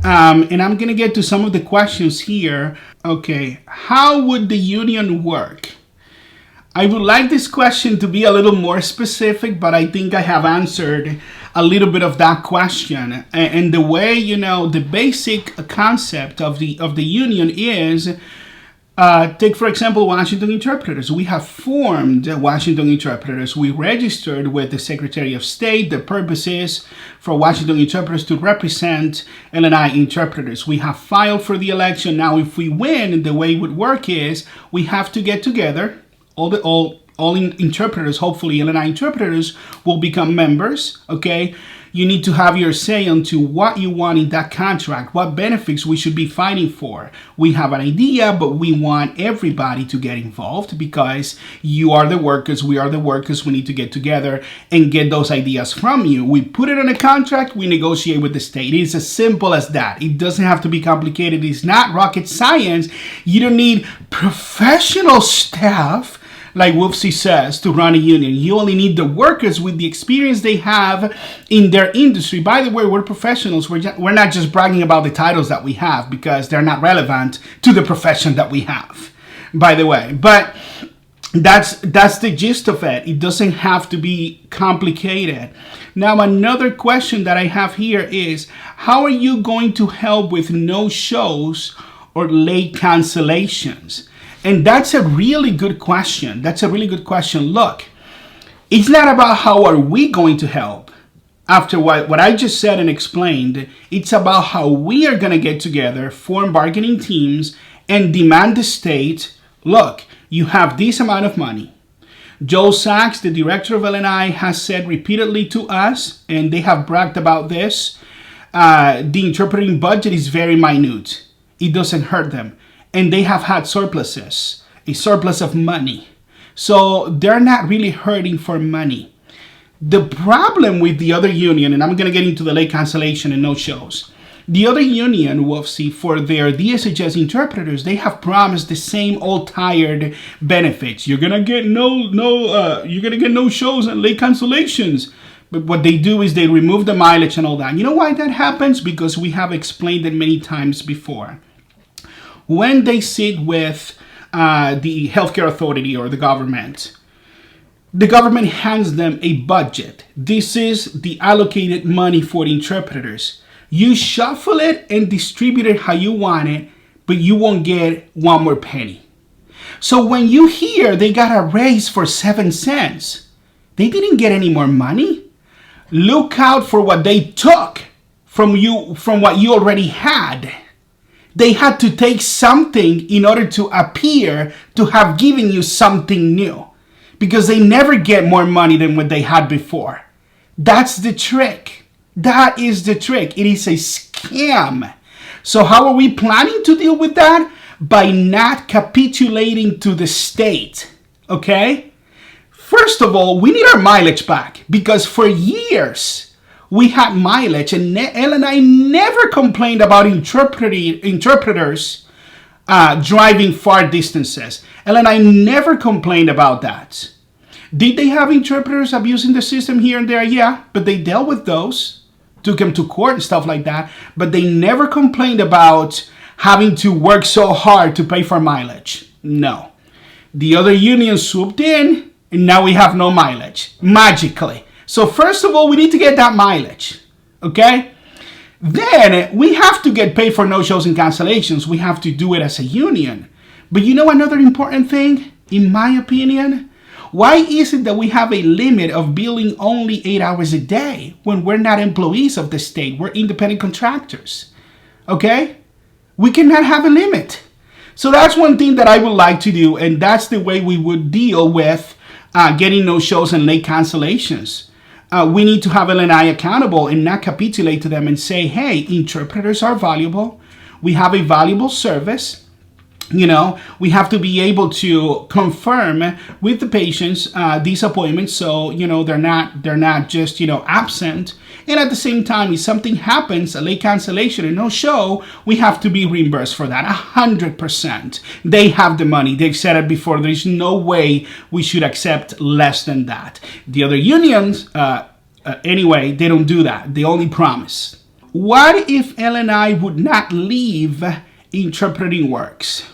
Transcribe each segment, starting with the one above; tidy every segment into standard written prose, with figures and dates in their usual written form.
And I'm going to get to some of the questions here. Okay, how would the union work? I would like this question to be a little more specific, but I think I have answered a little bit of that question. And the way, the basic concept of the union is, take, for example, Washington Interpreters. We have formed Washington Interpreters. We registered with the Secretary of State. The purpose is for Washington Interpreters to represent L&I Interpreters. We have filed for the election. Now, if we win, the way it would work is we have to get together. All interpreters, hopefully L&I Interpreters, will become members, okay? You need to have your say onto what you want in that contract, what benefits we should be fighting for. We have an idea, but we want everybody to get involved because you are the workers, we are the workers. We need to get together and get those ideas from you. We put it on a contract, we negotiate with the state. It's as simple as that. It doesn't have to be complicated. It's not rocket science. You don't need professional staff, like WFSE says, to run a union. You only need the workers with the experience they have in their industry. By the way, we're professionals. We're not just bragging about the titles that we have because they're not relevant to the profession that we have, by the way. But that's the gist of it. It doesn't have to be complicated. Now, another question that I have here is, how are you going to help with no-shows or late cancellations? And that's a really good question. Look, it's not about how are we going to help. After what I just said and explained, it's about how we are going to get together, form bargaining teams, and demand the state, look, you have this amount of money. Joe Sachs, the director of L&I, has said repeatedly to us, and they have bragged about this, the interpreting budget is very minute. It doesn't hurt them. And they have had surpluses, a surplus of money. So they're not really hurting for money. The problem with the other union, and I'm going to get into the late cancellation and no shows. The other union, WFSE, for their DSHS interpreters, they have promised the same old tired benefits. You're going to get no shows and late cancellations. But what they do is they remove the mileage and all that. You know why that happens? Because we have explained it many times before. When they sit with the healthcare authority or the government hands them a budget. This is the allocated money for the interpreters. You shuffle it and distribute it how you want it, but you won't get one more penny. So when you hear they got a raise for 7 cents, they didn't get any more money. Look out for what they took from what you already had. They had to take something in order to appear to have given you something new, because they never get more money than what they had before. That's the trick. That is the trick. It is a scam. So how are we planning to deal with that? By not capitulating to the state, okay? First of all, we need our mileage back, because for years, we had mileage, and L&I never complained about interpreters driving far distances. L&I never complained about that. Did they have interpreters abusing the system here and there? Yeah, but they dealt with those, took them to court and stuff like that. But they never complained about having to work so hard to pay for mileage. No. The other union swooped in, and now we have no mileage, magically. So first of all, we need to get that mileage, okay? Then we have to get paid for no-shows and cancellations. We have to do it as a union. But you know another important thing, in my opinion? Why is it that we have a limit of billing only 8 hours a day when we're not employees of the state? We're independent contractors, okay? We cannot have a limit. So that's one thing that I would like to do, and that's the way we would deal with getting no-shows and late cancellations. We need to have L&I accountable and not capitulate to them and say, hey, interpreters are valuable. We have a valuable service. We have to be able to confirm with the patients these appointments, so they're not just absent. And at the same time, if something happens, a late cancellation and no show, we have to be reimbursed for that 100%. They have the money. They've said it before. There is no way we should accept less than that. The other unions, anyway, they don't do that. They only promise. What if L&I would not leave interpreting works?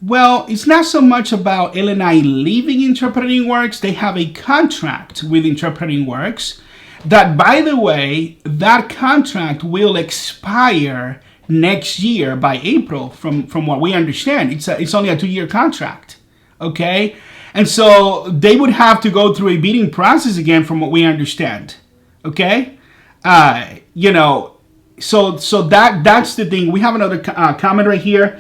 Well, it's not so much about L&I leaving interpreting works. They have a contract with interpreting works that, by the way, that contract will expire next year by April, from what we understand. It's only a 2-year contract, okay? And so they would have to go through a bidding process again, from what we understand, okay? So that's the thing. We have another comment right here.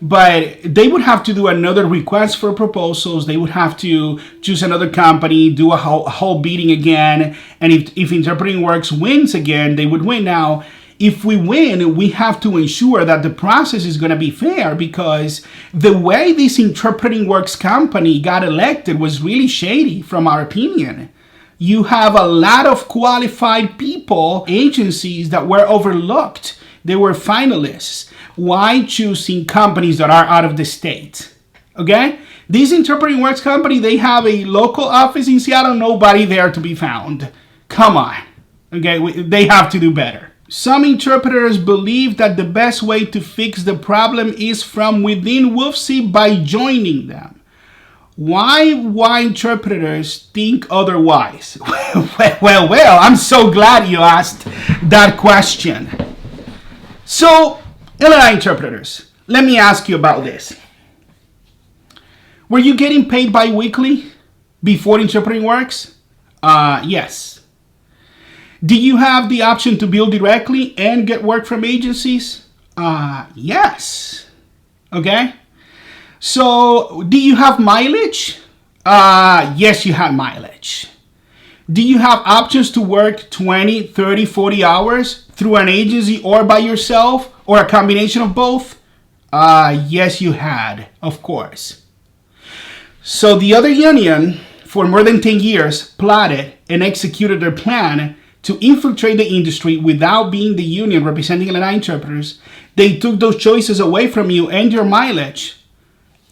But they would have to do another request for proposals. They would have to choose another company, do a whole bidding again. And if Interpreting Works wins again, they would win. Now, if we win, we have to ensure that the process is going to be fair, because the way this Interpreting Works company got elected was really shady, from our opinion. You have a lot of qualified people, agencies that were overlooked. They were finalists. Why choosing companies that are out of the state? Okay? This Interpreting Works company, they have a local office in Seattle, nobody there to be found. Come on. Okay? They have to do better. Some interpreters believe that the best way to fix the problem is from within WFSE by joining them. Why interpreters think otherwise? Well, I'm so glad you asked that question. So, L&I Interpreters, let me ask you about this. Were you getting paid bi-weekly before Interpreting Works? Yes. Do you have the option to bill directly and get work from agencies? Yes. Okay. So, do you have mileage? Yes, you have mileage. Do you have options to work 20, 30, 40 hours through an agency or by yourself, or a combination of both? Yes, you had, of course. So the other union, for more than 10 years, plotted and executed their plan to infiltrate the industry without being the union representing L&I interpreters. They took those choices away from you and your mileage.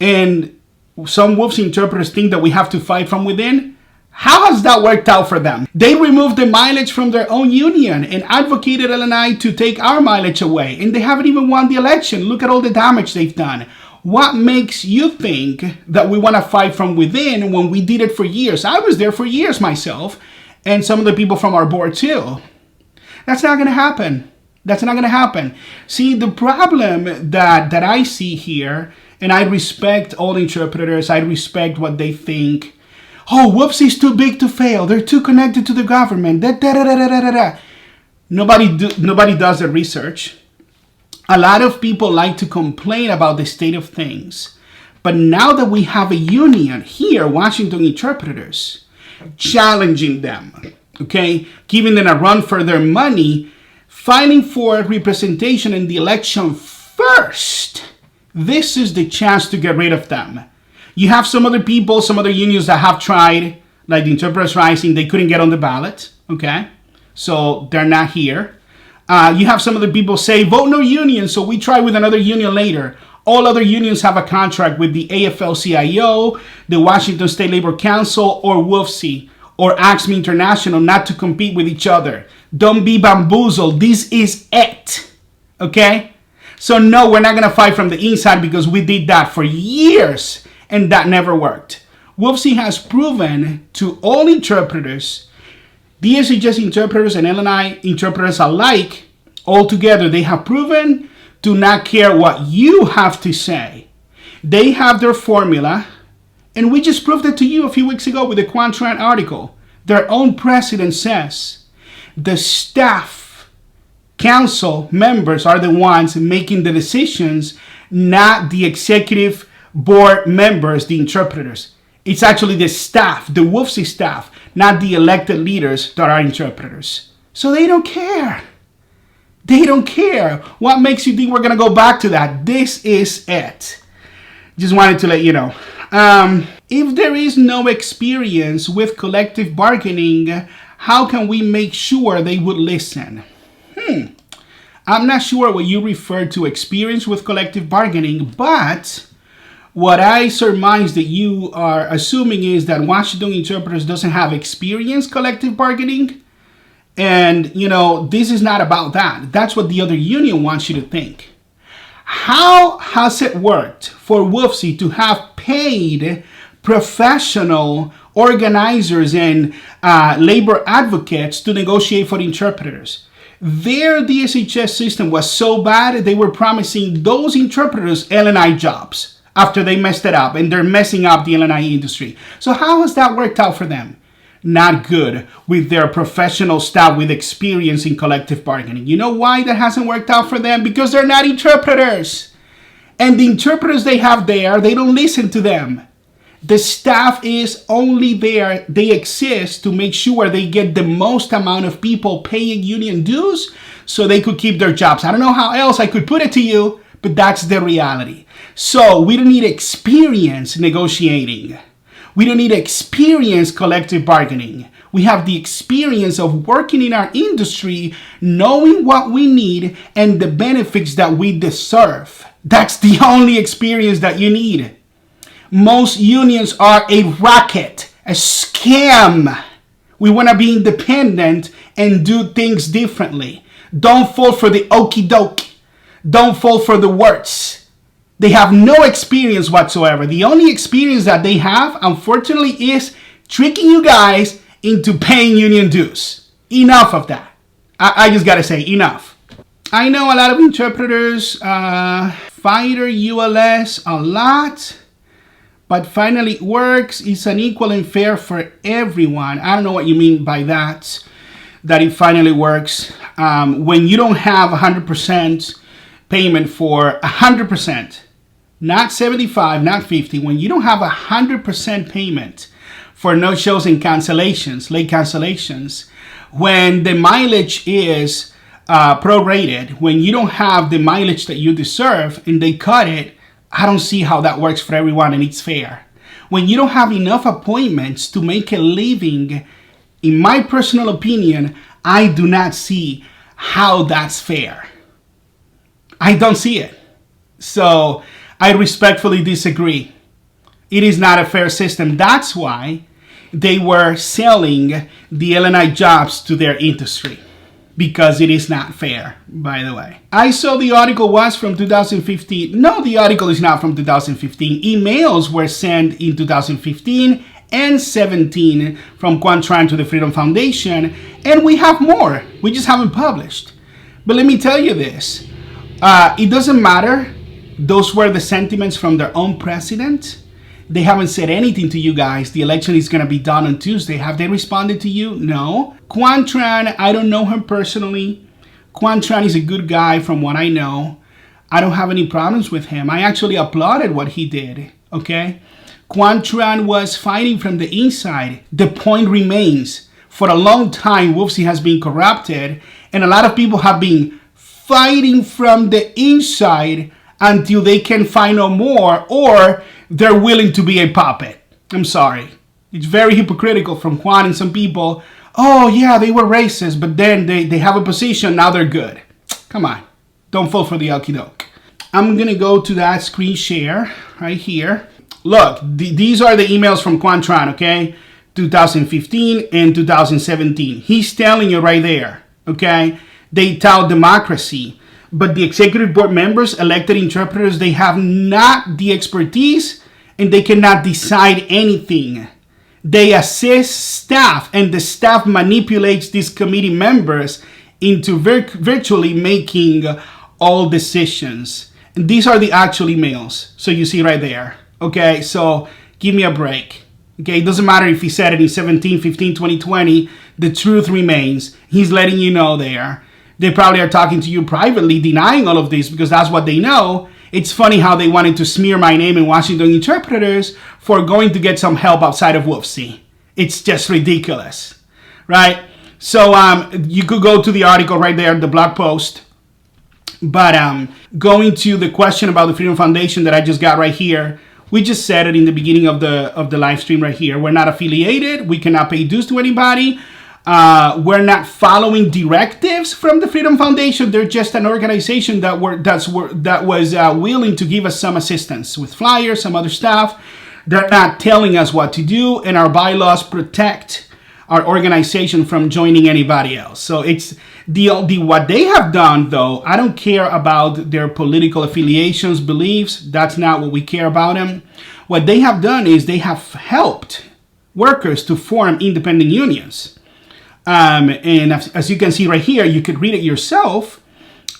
And some WFSE interpreters think that we have to fight from within. How has that worked out for them? They removed the mileage from their own union and advocated L&I to take our mileage away. And they haven't even won the election. Look at all the damage they've done. What makes you think that we want to fight from within when we did it for years? I was there for years myself, and some of the people from our board too. That's not going to happen. That's not going to happen. See, the problem that I see here, and I respect all interpreters, I respect what they think. Oh, WFSE is too big to fail. They're too connected to the government. Nobody does the research. A lot of people like to complain about the state of things. But now that we have a union here, Washington Interpreters, challenging them, okay, giving them a run for their money, fighting for representation in the election first, this is the chance to get rid of them. You have some other people, some other unions that have tried, like the Interpreters Rising, they couldn't get on the ballot, okay? So they're not here. You have some other people say, vote no union, so we try with another union later. All other unions have a contract with the AFL-CIO, the Washington State Labor Council, or WFSE, or ACME International, not to compete with each other. Don't be bamboozled. This is it, okay? So no, we're not going to fight from the inside, because we did that for years, and that never worked. WFSE has proven to all interpreters, DSHS interpreters and L&I interpreters alike, all together, they have proven to not care what you have to say. They have their formula, and we just proved it to you a few weeks ago with the Quan Tran article. Their own president says the staff council members are the ones making the decisions, not the executive board members, the interpreters. It's actually the staff, the WFSE staff, not the elected leaders that are interpreters. So they don't care. They don't care. What makes you think we're going to go back to that? This is it. Just wanted to let you know. If there is no experience with collective bargaining, how can we make sure they would listen? I'm not sure what you refer to experience with collective bargaining, but what I surmise that you are assuming is that Washington Interpreters doesn't have experience collective bargaining. And, this is not about that. That's what the other union wants you to think. How has it worked for WFSE to have paid professional organizers and labor advocates to negotiate for interpreters? Their DSHS system was so bad, they were promising those interpreters L&I jobs after they messed it up, and they're messing up the L&I industry. So how has that worked out for them? Not good with their professional staff with experience in collective bargaining. You know why that hasn't worked out for them? Because they're not interpreters. And the interpreters they have there, they don't listen to them. The staff is only there, they exist to make sure they get the most amount of people paying union dues so they could keep their jobs. I don't know how else I could put it to you, but that's the reality. So we don't need experience negotiating. We don't need experience collective bargaining. We have the experience of working in our industry, knowing what we need and the benefits that we deserve. That's the only experience that you need. Most unions are a racket, a scam. We want to be independent and do things differently. Don't fall for the okie doke. Don't fall for the words. They have no experience whatsoever. The only experience that they have, unfortunately, is tricking you guys into paying union dues. Enough of that. I just gotta say, enough. I know a lot of interpreters fight ULS a lot, but finally it works. It's unequal and fair for everyone. I don't know what you mean by that it finally works. When you don't have 100% payment for 100%, not 75, not 50, when you don't have 100% payment for no-shows and cancellations, late cancellations, when the mileage is prorated, when you don't have the mileage that you deserve and they cut it, I don't see how that works for everyone and it's fair. When you don't have enough appointments to make a living, in my personal opinion, I do not see how that's fair. I don't see it. So I respectfully disagree. It is not a fair system. That's why they were selling the L&I jobs to their industry, because it is not fair, by the way. I saw the article was from 2015. No, the article is not from 2015. Emails were sent in 2015 and 17 from Quan Tran to the Freedom Foundation, and we have more. We just haven't published. But let me tell you this. It doesn't matter. Those were the sentiments from their own president. They haven't said anything to you guys. The election is going to be done on Tuesday. Have they responded to you? No. Quan Tran, I don't know him personally. Quan Tran is a good guy from what I know. I don't have any problems with him. I actually applauded what he did, okay? Quan Tran was fighting from the inside. The point remains, for a long time, WFSE has been corrupted, and a lot of people have been fighting from the inside until they can find no more, or they're willing to be a puppet. I'm sorry. It's very hypocritical from Quan and some people. Oh yeah, they were racist, but then they have a position, now they're good. Come on, don't fall for the okie doke. I'm gonna go to that screen share right here. Look, these are the emails from Quan Tran, okay? 2015 and 2017. He's telling you right there, okay? They tout democracy. But the executive board members, elected interpreters, they have not the expertise and they cannot decide anything. They assist staff, and the staff manipulates these committee members into virtually making all decisions. And these are the actual emails. So you see right there. Okay, so give me a break. Okay, it doesn't matter if he said it in 17, 15, 2020. The truth remains. He's letting you know there. They probably are talking to you privately, denying all of this because that's what they know. It's funny how they wanted to smear my name in Washington Interpreters for going to get some help outside of WFSE. It's just ridiculous, right? So you could go to the article right there, the blog post. But going to the question about the Freedom Foundation that I just got right here, we just said it in the beginning of the live stream right here. We're not affiliated. We cannot pay dues to anybody. We're not following directives from the Freedom Foundation. They're just an organization that was willing to give us some assistance with flyers, some other stuff. They're not telling us what to do, and our bylaws protect our organization from joining anybody else. So it's what they have done, though. I don't care about their political affiliations, beliefs. That's not what we care about them. What they have done is they have helped workers to form independent unions. And as you can see right here, you could read it yourself.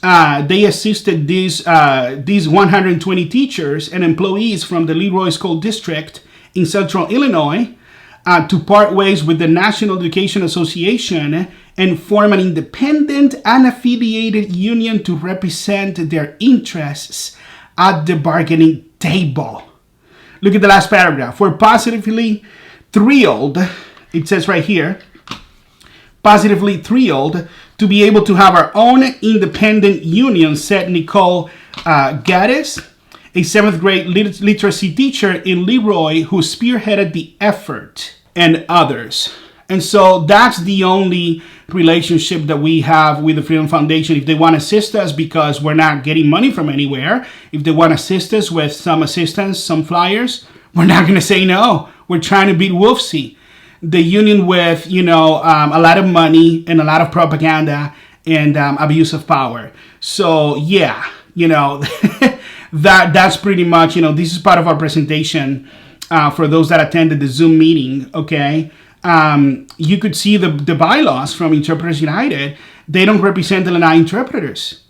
They assisted these 120 teachers and employees from the Leroy School District in Central Illinois to part ways with the National Education Association and form an independent, unaffiliated union to represent their interests at the bargaining table. Look at the last paragraph. We're positively thrilled, it says right here, positively thrilled to be able to have our own independent union, said Nicole Gaddis, a 7th grade literacy teacher in Leroy who spearheaded the effort, and others. And so that's the only relationship that we have with the Freedom Foundation. If they want to assist us because we're not getting money from anywhere, if they want to assist us with some assistance, some flyers, we're not going to say no. We're trying to beat WFSE, the union with, a lot of money and a lot of propaganda and abuse of power. So yeah, that's pretty much, this is part of our presentation for those that attended the Zoom meeting, okay? You could see the bylaws from Interpreters United. They don't represent L&I Interpreters.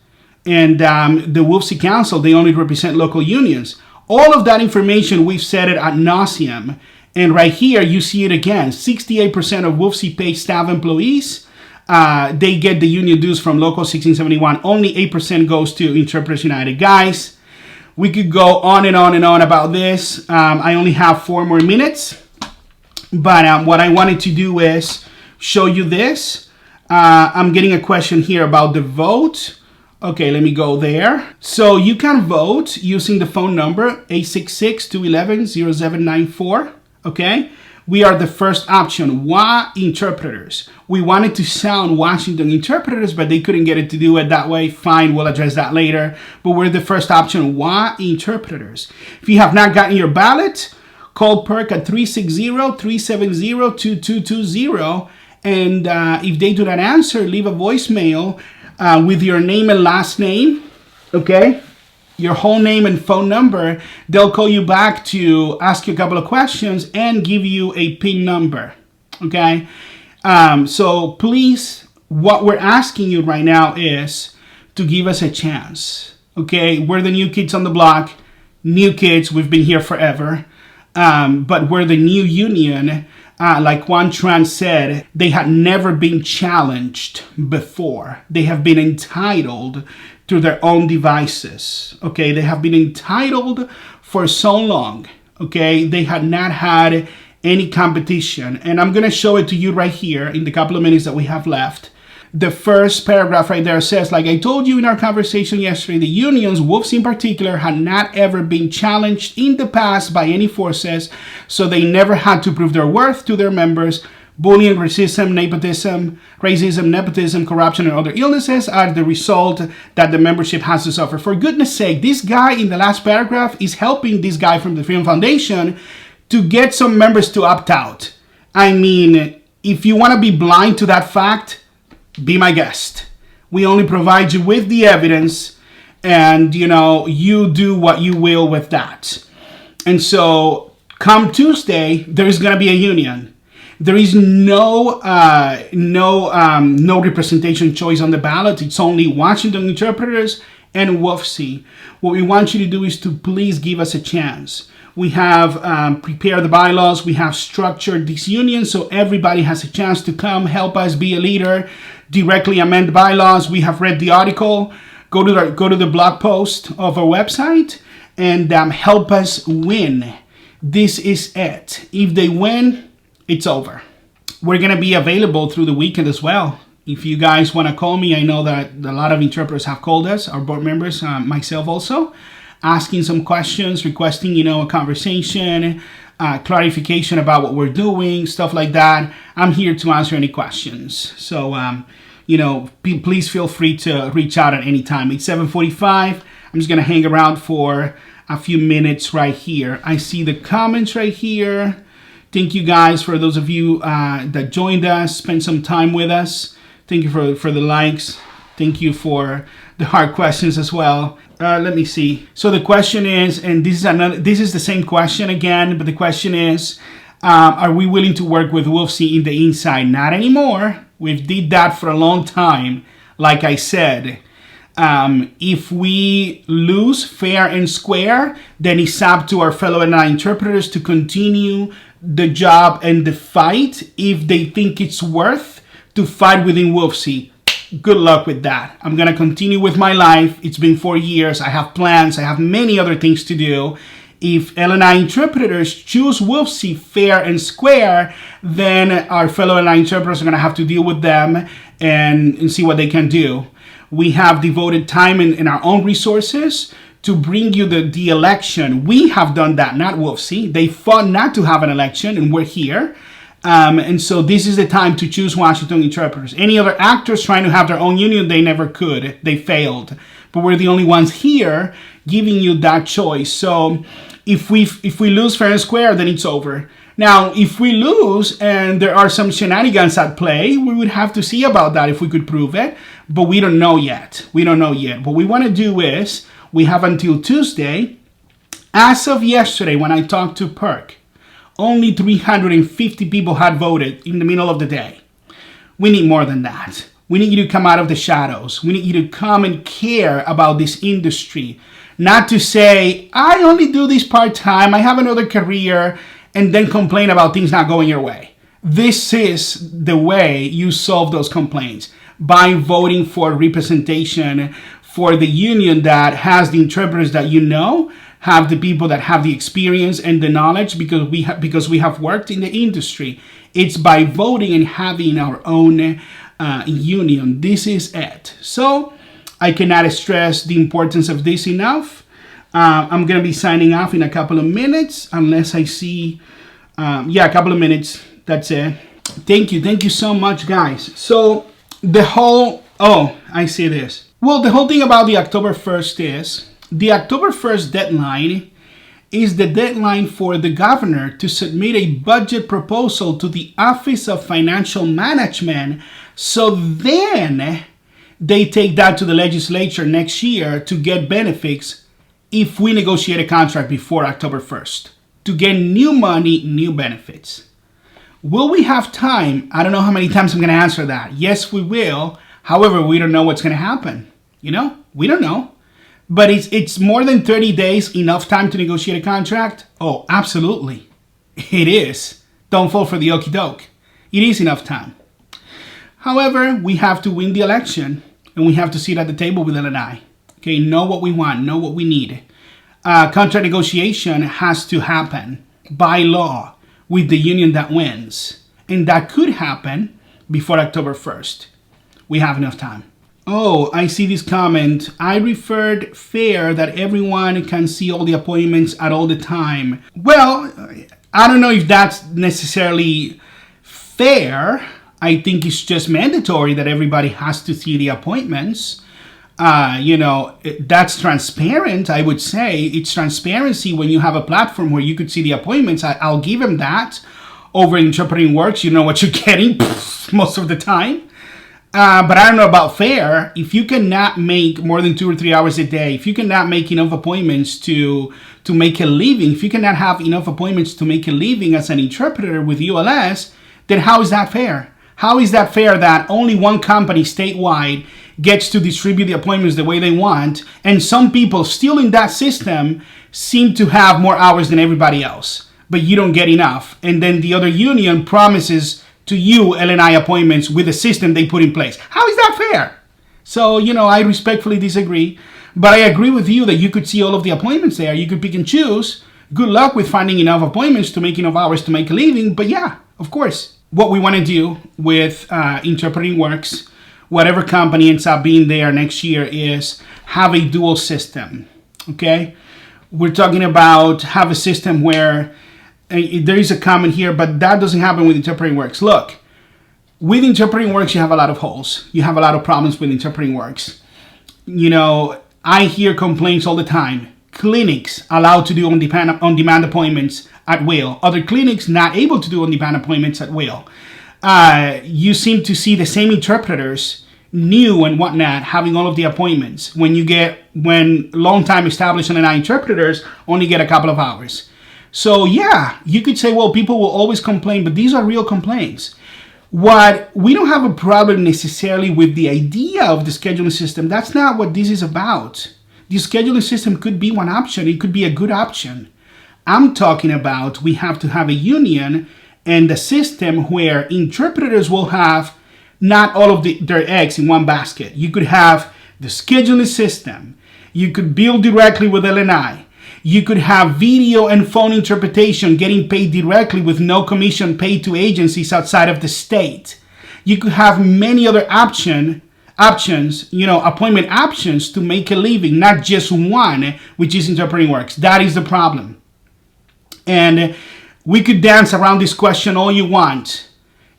And the WFSE Council, they only represent local unions. All of that information, we've said it ad nauseum. And right here, you see it again. 68% of WFSE paid staff employees, they get the union dues from Local 1671. Only 8% goes to Interpreters United. Guys, we could go on and on and on about this. I only have 4 more minutes. But what I wanted to do is show you this. I'm getting a question here about the vote. Okay, let me go there. So you can vote using the phone number 866-211-0794. Okay, we are the first option, WA Interpreters. We wanted to sound Washington Interpreters, but they couldn't get it to do it that way. Fine, we'll address that later. But we're the first option, WA Interpreters. If you have not gotten your ballot, call PERC at 360-370-2220. And if they do not answer, leave a voicemail with your name and last name, okay? Your whole name and phone number. They'll call you back to ask you a couple of questions and give you a PIN number, okay? So please, what we're asking you right now is to give us a chance, okay? We're the new kids on the block, new kids, we've been here forever, but we're the new union. Like Quan Tran said, they had never been challenged before. They have been entitled to their own devices, okay? They have been entitled for so long, okay? They had not had any competition. And I'm gonna show it to you right here in the couple of minutes that we have left. The first paragraph right there says, like I told you in our conversation yesterday, the unions, WFSE in particular, had not ever been challenged in the past by any forces, so they never had to prove their worth to their members. Bullying, racism, nepotism, corruption, and other illnesses are the result that the membership has to suffer. For goodness sake, this guy in the last paragraph is helping this guy from the Freedom Foundation to get some members to opt out. I mean, if you want to be blind to that fact, be my guest. We only provide you with the evidence, and you do what you will with that. And so come Tuesday, there is going to be a union. There is no representation choice on the ballot. It's only Washington Interpreters and WFSE. What we want you to do is to please give us a chance. We have prepared the bylaws. We have structured this union so everybody has a chance to come, help us be a leader, directly amend bylaws. We have read the article. Go to the blog post of our website and help us win. This is it. If they win, it's over. We're going to be available through the weekend as well. If you guys want to call me, I know that a lot of interpreters have called us, our board members, myself also, asking some questions, requesting, a conversation, clarification about what we're doing, stuff like that. I'm here to answer any questions. So, please feel free to reach out at any time. It's 7:45. I'm just going to hang around for a few minutes right here. I see the comments right here. Thank you guys for those of you that joined us, spent some time with us. Thank you for the likes. Thank you for the hard questions as well. Let me see. So the question is, and this is the same question again, but the question is, are we willing to work with WFSE in the inside? Not anymore. We've did that for a long time. Like I said, if we lose fair and square, then it's up to our fellow L&I interpreters to continue the job and the fight if they think it's worth to fight within WFSE. Good luck with that. I'm going to continue with my life. It's been 4 years. I have plans. I have many other things to do. If L&I interpreters choose WFSE fair and square, then our fellow L&I interpreters are going to have to deal with them and see what they can do. We have devoted time in our own resources to bring you the election. We have done that, not WFSE. They fought not to have an election, and we're here. And so this is the time to choose Washington interpreters. Any other actors trying to have their own union, they never could. They failed. But we're the only ones here giving you that choice. So if we lose fair and square, then it's over. Now, if we lose and there are some shenanigans at play, we would have to see about that if we could prove it. But we don't know yet. We don't know yet. What we want to do is, we have until Tuesday. As of yesterday, when I talked to Perk, only 350 people had voted in the middle of the day. We need more than that. We need you to come out of the shadows. We need you to come and care about this industry. Not to say, I only do this part-time, I have another career, and then complain about things not going your way. This is the way you solve those complaints, by voting for representation for the union that has the interpreters that you know, have the people that have the experience and the knowledge, because we have worked in the industry. It's by voting and having our own union. This is it. So I cannot stress the importance of this enough. I'm going to be signing off in a couple of minutes, unless I see, a couple of minutes. That's it. Thank you. Thank you so much, guys. So the whole, I see this. Well, the whole thing about the October 1st is, the October 1st deadline is the deadline for the governor to submit a budget proposal to the Office of Financial Management. So then they take that to the legislature next year to get benefits if we negotiate a contract before October 1st. To get new money, new benefits. Will we have time? I don't know how many times I'm going to answer that. Yes, we will. However, we don't know what's going to happen. We don't know. But it's more than 30 days enough time to negotiate a contract? Oh, absolutely. It is. Don't fall for the okie doke. It is enough time. However, we have to win the election, and we have to sit at the table with L&I. Okay, know what we want, know what we need. Contract negotiation has to happen by law with the union that wins. And that could happen before October 1st. We have enough time. Oh, I see this comment. I referred fair that everyone can see all the appointments at all the time. Well, I don't know if that's necessarily fair. I think it's just mandatory that everybody has to see the appointments. That's transparent, I would say. It's transparency when you have a platform where you could see the appointments. I'll give them that. Over Interpreting Works, you know what you're getting most of the time. But I don't know about fair. If you cannot make more than 2 or 3 hours a day, if you cannot make enough appointments to make a living, if you cannot have enough appointments to make a living as an interpreter with ULS, then how is that fair? How is that fair that only one company statewide gets to distribute the appointments the way they want, and some people still in that system seem to have more hours than everybody else, but you don't get enough, and then the other union promises to you L&I appointments with the system they put in place? How is that fair? So, I respectfully disagree, but I agree with you that you could see all of the appointments there. You could pick and choose. Good luck with finding enough appointments to make enough hours to make a living, but yeah, of course. What we want to do with Interpreting Works, whatever company ends up being there next year, is have a dual system, okay? We're talking about have a system where there is a comment here, but that doesn't happen with Interpreting Works. Look, with Interpreting Works, you have a lot of holes. You have a lot of problems with Interpreting Works. I hear complaints all the time. clinics allowed to do on-demand appointments at will, other clinics not able to do on-demand appointments at will. You seem to see the same interpreters, new and whatnot, having all of the appointments when long-time established L&I interpreters only get a couple of hours. So yeah, you could say, well, people will always complain, but these are real complaints. We don't have a problem necessarily with the idea of the scheduling system. That's not what this is about. The scheduling system could be one option. It could be a good option. I'm talking about we have to have a union and a system where interpreters will have not all of their eggs in one basket. You could have the scheduling system. You could bill directly with L&I. You could have video and phone interpretation getting paid directly with no commission paid to agencies outside of the state. You could have many other options, appointment options to make a living, not just one, which is interpreting works. That is the problem. And we could dance around this question all you want.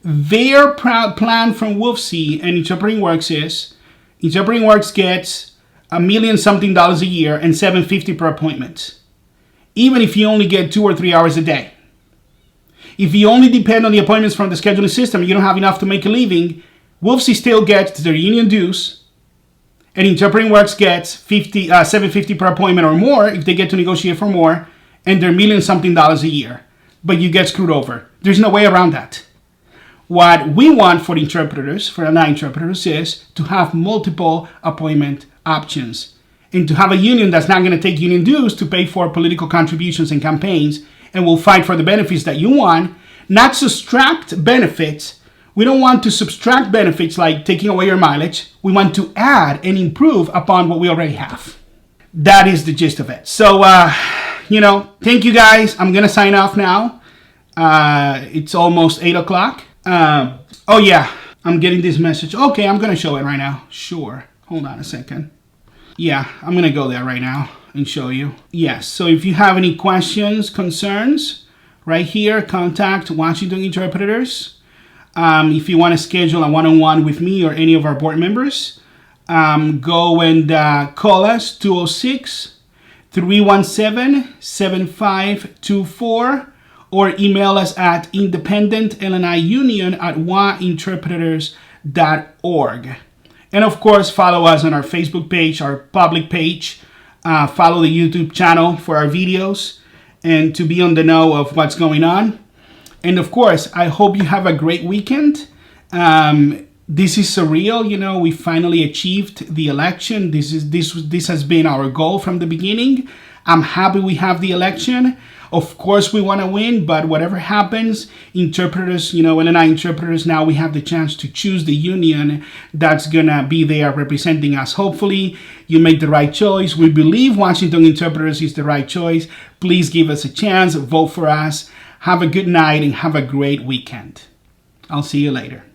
Their plan from WFSE and Interpreting Works is, Interpreting Works gets $1 million something a year and $750 per appointment, even if you only get 2 or 3 hours a day. If you only depend on the appointments from the scheduling system, you don't have enough to make a living. WFSE still gets their union dues, and Interpreting Works gets $750 per appointment or more if they get to negotiate for more, and their $1 million something a year. But you get screwed over. There's no way around that. What we want for interpreters, for L&I interpreters, is to have multiple appointment options and to have a union that's not going to take union dues to pay for political contributions and campaigns and will fight for the benefits that you want, not subtract benefits. We don't want to subtract benefits like taking away your mileage. We want to add and improve upon what we already have. That is the gist of it. So, thank you guys. I'm going to sign off now. It's almost 8 o'clock. Oh yeah, I'm getting this message. Okay, I'm going to show it right now. Sure. Hold on a second. Yeah, I'm going to go there right now and show you. Yes, so if you have any questions, concerns, right here, contact Washington Interpreters. If you want to schedule a one-on-one with me or any of our board members, go and call us, 206-317-7524, or email us at independent@wainterpreters.org. And of course, follow us on our Facebook page, our public page. Follow the YouTube channel for our videos and to be on the know of what's going on. And of course, I hope you have a great weekend. This is surreal, we finally achieved the election. This has been our goal from the beginning. I'm happy we have the election. Of course, we want to win, but whatever happens, interpreters, L&I interpreters, now we have the chance to choose the union that's going to be there representing us. Hopefully, you make the right choice. We believe Washington Interpreters is the right choice. Please give us a chance. Vote for us. Have a good night and have a great weekend. I'll see you later.